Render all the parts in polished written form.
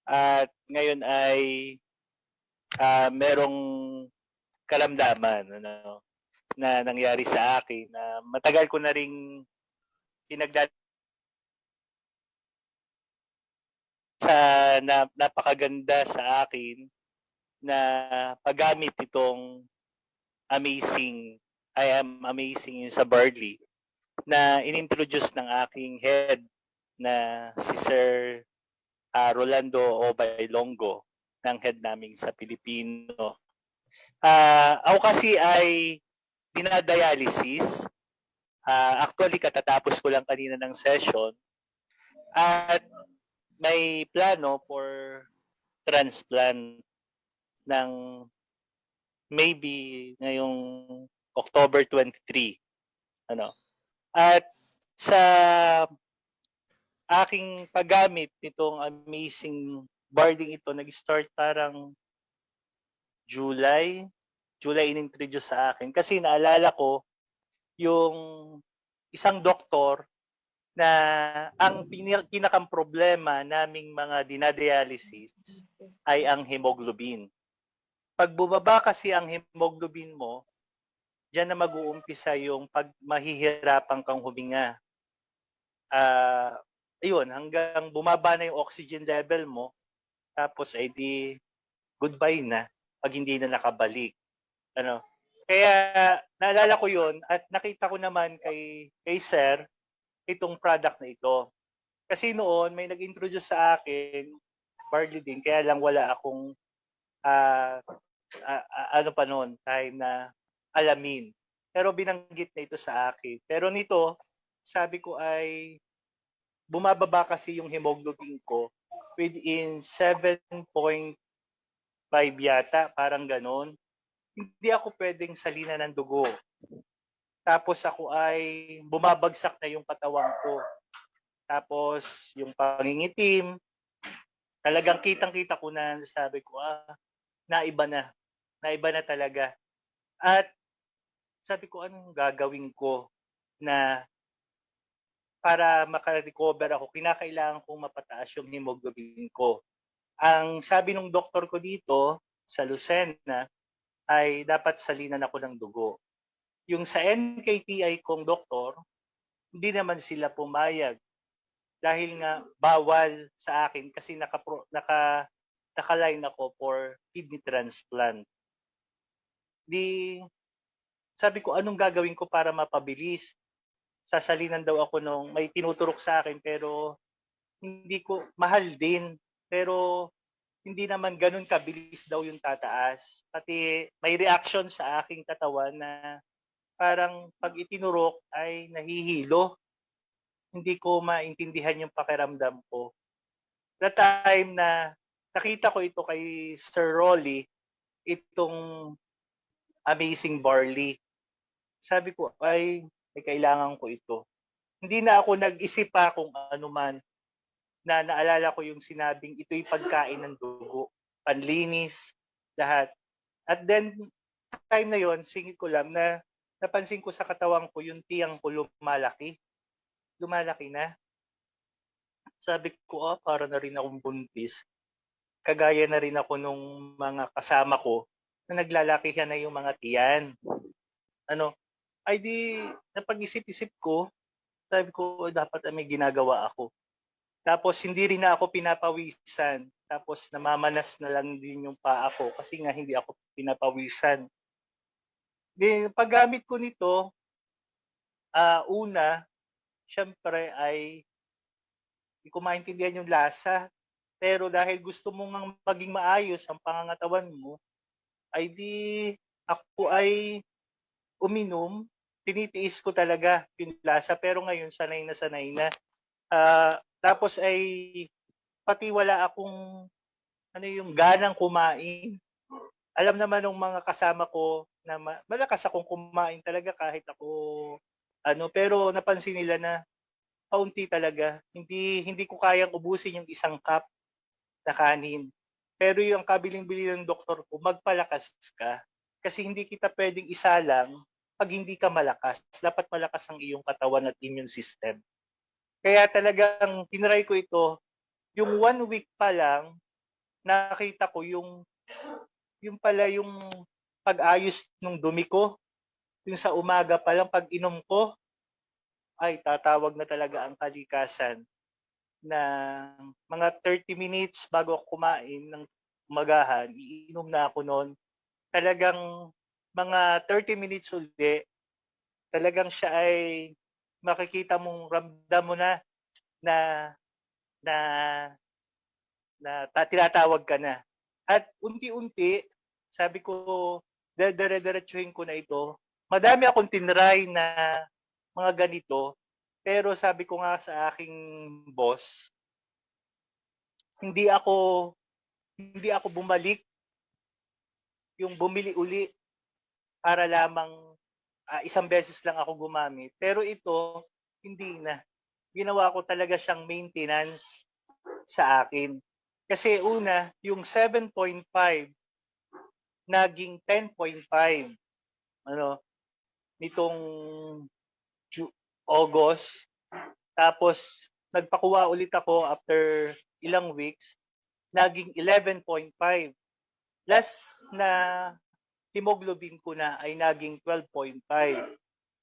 at ngayon ay merong karamdaman na nangyari sa akin na matagal ko na ring pinagdadaanan sa napakaganda sa akin na paggamit itong I am amazing sa Barley na inintroduce ng aking head na si Sir Rolando Obailongo ng head namin sa Pilipino. Ako kasi ay dinadialysis. Actually, katatapos ko lang kanina ng session at may plano for transplant ng maybe ngayong October 23. At sa aking paggamit nitong amazing Barley ito, nag-start parang July in-introduce sa akin. Kasi naalala ko yung isang doktor na ang pinakang problema naming mga dinadialysis ay ang hemoglobin. Pag bumaba kasi ang hemoglobin mo, diyan na mag-uumpisa yung pag mahihirapan kang huminga. Ayun, hanggang bumaba na yung oxygen level mo, tapos ay di goodbye na pag hindi na nakabalik. Kaya naalala ko yun at nakita ko naman kay Sir itong product na ito. Kasi noon may nag-introduce sa akin, Barley din, kaya lang wala akong pa noon, time na alamin. Pero binanggit na ito sa akin. Pero nito, sabi ko ay bumababa kasi yung hemoglobin ko within 7.5 yata, parang ganon. Hindi ako pwedeng salina ng dugo. Tapos ako ay bumabagsak na yung katawan ko. Tapos yung pangingitim, talagang kitang-kita ko na, sabi ko, naiba na talaga. At sabi ko, anong gagawin ko na para makarecover ako, kinakailangan kong mapataas yung hemoglobin ko. Ang sabi ng doktor ko dito sa Lucena ay dapat salinan ako ng dugo. Yung sa NKTI kong doktor, hindi naman sila pumayag dahil nga bawal sa akin kasi naka-line ako for kidney transplant. Sabi ko, anong gagawin ko para mapabilis? Sasalinan daw ako nung may tinuturok sa akin pero hindi ko, mahal din. Pero hindi naman ganun kabilis daw yung tataas. Pati may reaction sa aking katawan na parang pag itinurok ay nahihilo. Hindi ko maintindihan yung pakiramdam ko. That time na nakita ko ito kay Sir Rolly, itong amazing Barley. Sabi ko, ay kailangan ko ito. Hindi na ako nag-isip pa kung ano man, na naalala ko yung sinabing ito'y pagkain ng dugo, panlinis, lahat. At then, time na yon, singit ko lang na napansin ko sa katawan ko, yung tiyang ko lumalaki. Lumalaki na. Sabi ko, para na rin akong buntis. Kagaya na rin ako nung mga kasama ko na naglalakihan na yung mga tiyan. Ay di, napag-isip-isip ko, sabi ko, dapat may ginagawa ako. Tapos hindi rin na ako pinapawisan. Tapos namamanas na lang din yung paa ko kasi nga hindi ako pinapawisan. Di, paggamit ko nito, una, syempre ay hindi ko maintindihan yung lasa. Pero dahil gusto mong maging maayos ang pangangatawan mo, ay di ako ay uminom. Tinitiis ko talaga yung lasa. Pero ngayon, sanay na. Tapos ay pati wala akong yung ganang kumain. Alam naman ng mga kasama ko na malakas akong kumain talaga kahit ako pero napansin nila na kaunti talaga. Hindi ko kayang ubusin yung isang cup na kanin. Pero yung kabiling-bili ng doktor ko, magpalakas ka. Kasi hindi kita pwedeng isalang pag hindi ka malakas. Dapat malakas ang iyong katawan at immune system. Kaya talagang tinry ko ito, yung 1 week pa lang, nakita ko yung pala yung pag-ayos ng dumi ko, yung sa umaga pa lang pag-inom ko, ay tatawag na talaga ang kalikasan na mga 30 minutes bago ako kumain ng umagahan, iinom na ako no'n. Talagang mga 30 minutes uli, talagang siya ay makikita mong ramdam mo na na tinatawag ka na. At unti-unti, sabi ko, dedire-diretsuhin ko na ito. Madami akong tinry na mga ganito, pero sabi ko nga sa aking boss, hindi ako hindi ako bumalik yung bumili uli para lamang isang beses lang ako gumamit. Pero ito, hindi na. Ginawa ko talaga siyang maintenance sa akin. Kasi una, yung 7.5 naging 10.5 ano nitong August. Tapos nagpakuha ulit ako after ilang weeks, naging 11.5. Last na hemoglobin ko na ay naging 12.5.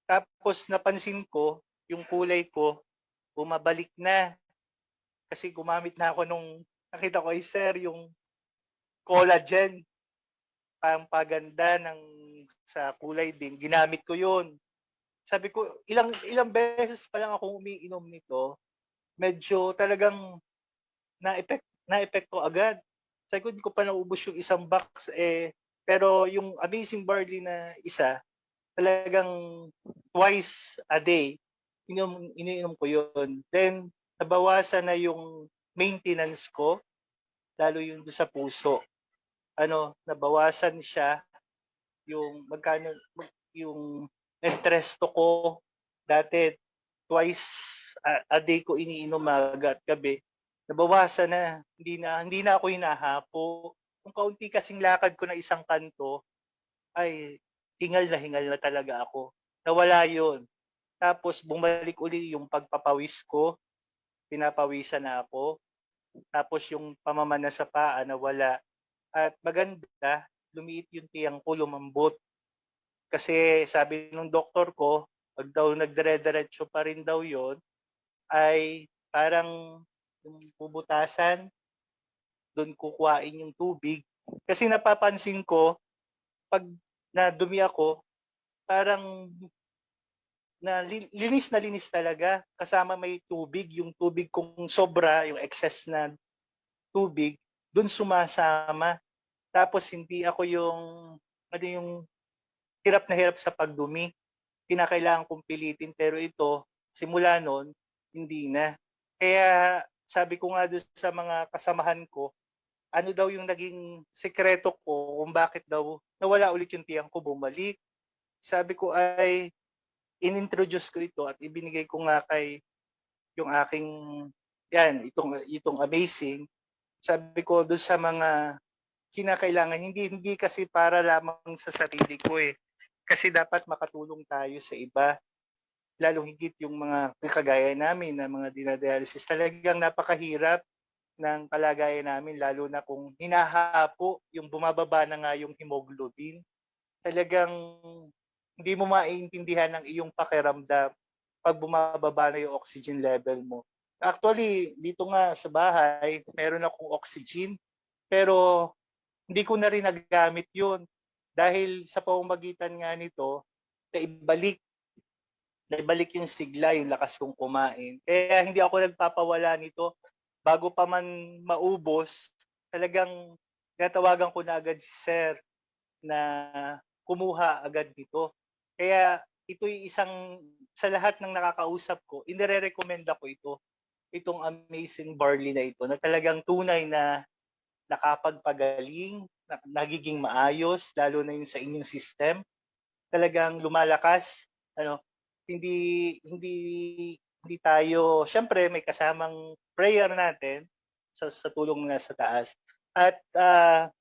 Tapos napansin ko, yung kulay ko, bumabalik na. Kasi gumamit na ako nung nakita ko ay sir, yung collagen, pampaganda ng sa kulay din. Ginamit ko yun. Sabi ko, ilang beses pa lang ako umiinom nito, medyo talagang na-epekto agad. Sabi ko, hindi ko pa naubos yung isang box pero yung Amazing Barley na isa, talagang twice a day, iniinom ko yun. Then, nabawasan na yung maintenance ko, lalo yung sa puso. Nabawasan siya yung magkano yung entresto ko dati twice a day ko iniinom umaga at gabi. Nabawasan na, hindi na ako hinahapo. Kung kaunti kasing lakad ko na isang kanto, ay hingal na talaga ako. Nawala yun. Tapos bumalik uli yung pagpapawis ko, pinapawisan na ako. Tapos yung pamamana sa paa nawala. At maganda, lumiit yung tiyang ko, lumambot. Kasi sabi ng doktor ko, pag daw nagdire-diretso pa rin daw yon, ay parang yung bubutasan, doon kukuhain yung tubig. Kasi napapansin ko, pag nadumi ako, parang na linis talaga. Kasama may tubig, yung tubig kung sobra, yung excess na tubig, doon sumasama. Tapos hindi ako yung hirap na hirap sa pagdumi. Kinakailangan kong pilitin, pero ito, simula noon, hindi na. Kaya sabi ko nga doon sa mga kasamahan ko, ano daw yung naging sekreto ko kung bakit daw nawala ulit yung tiyang ko, bumalik. Sabi ko ay inintroduce ko ito at ibinigay ko nga kay yung aking itong Amazing. Sabi ko doon sa mga kinakailangan, hindi kasi para lamang sa sarili ko Kasi dapat makatulong tayo sa iba. Lalong higit yung mga kagaya namin na mga dinadialysis. Talagang napakahirap ng kalagayan namin, lalo na kung hinahapo, yung bumababa na nga yung hemoglobin. Talagang hindi mo maiintindihan ang iyong pakiramdam pag bumababa na yung oxygen level mo. Actually, dito nga sa bahay, meron akong oxygen, pero hindi ko na rin nagamit yun. Dahil sa pamamagitan nga nito, naibalik yung sigla, yung lakas kong kumain. Kaya hindi ako nagpapawala nito. Bago pa man maubos, talagang tinatawagan ko na agad si Sir na kumuha agad nito. Kaya ito'y sa lahat ng nakakausap ko, inire-recommenda ko itong Amazing Barley na ito, na talagang tunay na nakapagpagaling, nagiging maayos, lalo na yung sa inyong system. Talagang lumalakas, hindi tayo, syempre may kasamang prayer natin sa tulong na sa taas. At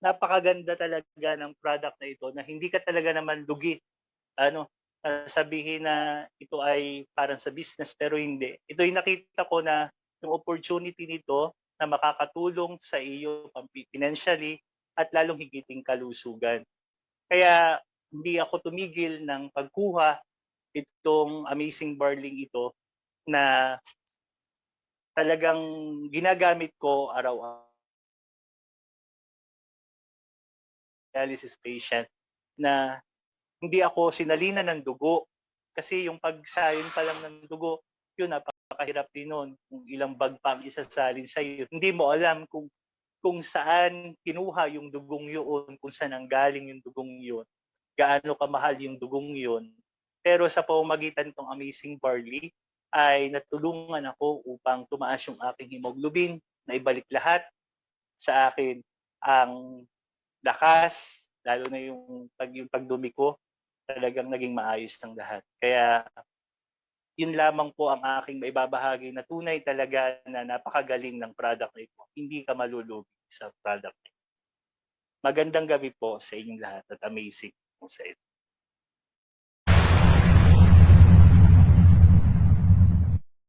napakaganda talaga ng product na ito, na hindi ka talaga naman lugi. Sabihin na ito ay parang sa business, pero hindi. Ito yung nakita ko na yung opportunity nito na makakatulong sa iyo financially at lalong higiting kalusugan. Kaya hindi ako tumigil ng pagkuha itong amazing barley ito na talagang ginagamit ko araw-araw. Dialysis patient na hindi ako sinalinan ng dugo kasi yung pagsalin pa lang ng dugo, yun napakahirap din nun. Kung ilang bag pa ang isasalin sa iyo, hindi mo alam kung saan kinuha yung dugong yun, kung saan nanggaling yung dugong yun, gaano kamahal yung dugong yun. Pero sa pamamagitan ng Amazing Barley ay natulungan ako upang tumaas yung aking hemoglobin, na ibalik lahat sa akin ang lakas, lalo na yung pagdumi ko, talagang naging maayos ng lahat. Kaya yun lamang po ang aking maibabahagi na tunay talaga na napakagaling ng product na ito. Hindi ka malulugi sa product na ito. Magandang gabi po sa inyong lahat at amazing po sa ito.